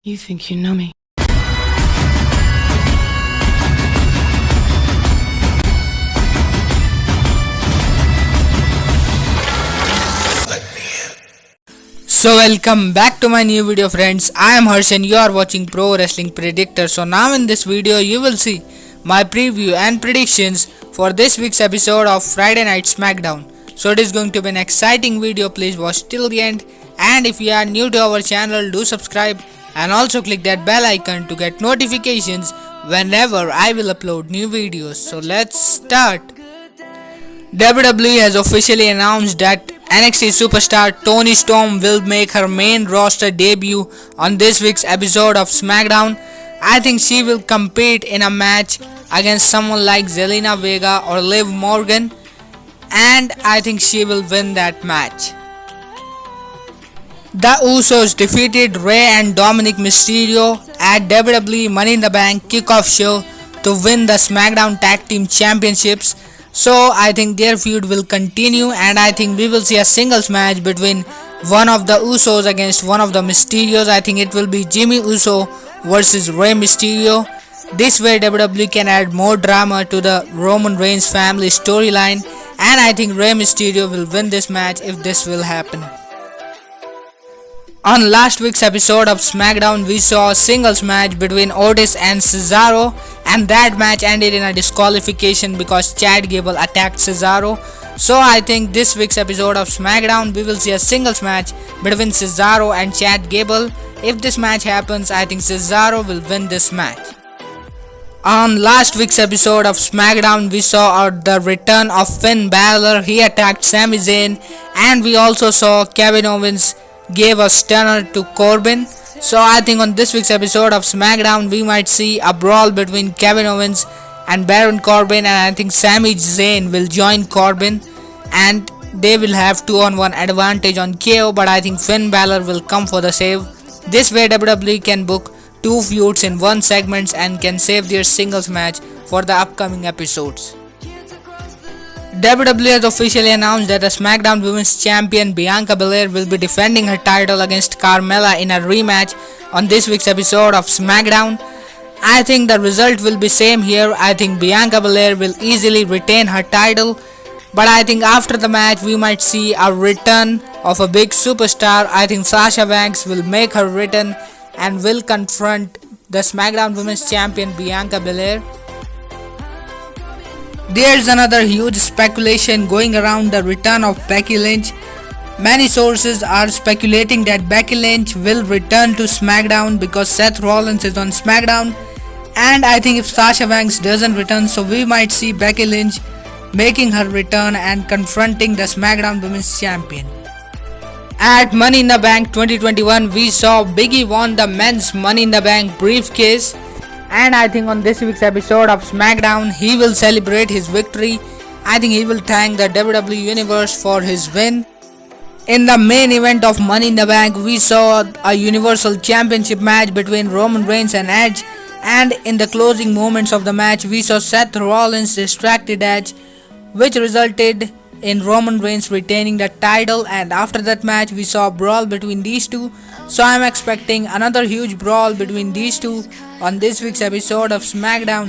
You think you know me. So welcome back to my new video, friends. I am Harsh and you are watching Pro Wrestling Predictor. So now in this video you will see my preview and predictions for this week's episode of Friday Night SmackDown. So it is going to be an exciting video. Please watch till the end, and if you are new to our channel, do subscribe and also click that bell icon to get notifications whenever I will upload new videos. So let's start. WWE has officially announced that NXT superstar Toni Storm will make her main roster debut on this week's episode of SmackDown. I think she will compete in a match against someone like Zelina Vega or Liv Morgan, and I think she will win that match. The Usos defeated Rey and Dominic Mysterio at WWE Money in the Bank kickoff show to win the SmackDown Tag Team Championships. So I think their feud will continue, and I think we will see a singles match between one of the Usos against one of the Mysterios. I think it will be Jimmy Uso versus Rey Mysterio. This way WWE can add more drama to the Roman Reigns family storyline, and I think Rey Mysterio will win this match if this will happen. On last week's episode of SmackDown, we saw a singles match between Otis and Cesaro, and that match ended in a disqualification because Chad Gable attacked Cesaro. So I think this week's episode of SmackDown we will see a singles match between Cesaro and Chad Gable. If this match happens, I think Cesaro will win this match. On last week's episode of SmackDown, we saw the return of Finn Balor. He attacked Sami Zayn, and we also saw Kevin Owens gave a stunner to Corbin. So I think on this week's episode of SmackDown we might see a brawl between Kevin Owens and Baron Corbin, and I think Sami Zayn will join Corbin and they will have 2-on-1 advantage on KO, but I think Finn Balor will come for the save. This way WWE can book two feuds in one segment and can save their singles match for the upcoming episodes. WWE has officially announced that the SmackDown Women's Champion Bianca Belair will be defending her title against Carmella in a rematch on this week's episode of SmackDown. I think the result will be same here. I think Bianca Belair will easily retain her title, but I think after the match we might see a return of a big superstar. I think Sasha Banks will make her return and will confront the SmackDown Women's Champion Bianca Belair. There's another huge speculation going around the return of Becky Lynch. Many sources are speculating that Becky Lynch will return to SmackDown because Seth Rollins is on SmackDown, and I think if Sasha Banks doesn't return, so we might see Becky Lynch making her return and confronting the SmackDown Women's Champion. At Money in the Bank 2021, we saw Big E won the men's Money in the Bank briefcase, and I think on this week's episode of SmackDown he will celebrate his victory. I think he will thank the WWE Universe for his win. In the main event of Money in the Bank, we saw a Universal Championship match between Roman Reigns and Edge, and in the closing moments of the match we saw Seth Rollins distracted Edge, which resulted in Roman Reigns retaining the title, and after that match we saw a brawl between these two. So I am expecting another huge brawl between these two on this week's episode of SmackDown.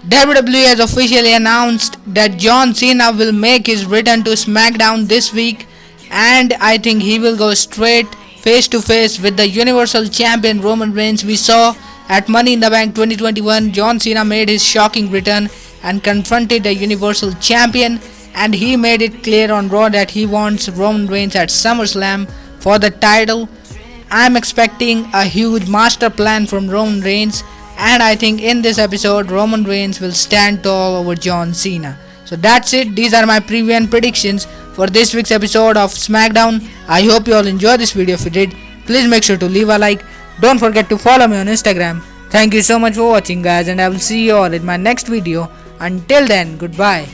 WWE has officially announced that John Cena will make his return to SmackDown this week, and I think he will go straight face to face with the Universal Champion Roman Reigns. We saw at Money in the Bank 2021 John Cena made his shocking return and confronted the Universal Champion, and he made it clear on Raw that he wants Roman Reigns at SummerSlam for the title. I am expecting a huge master plan from Roman Reigns, and I think in this episode Roman Reigns will stand tall over John Cena. So that's it. These are my preview and predictions for this week's episode of SmackDown. I hope you all enjoyed this video. If you did, please make sure to leave a like. Don't forget to follow me on Instagram. Thank you so much for watching, guys, and I will see you all in my next video. Until then, goodbye.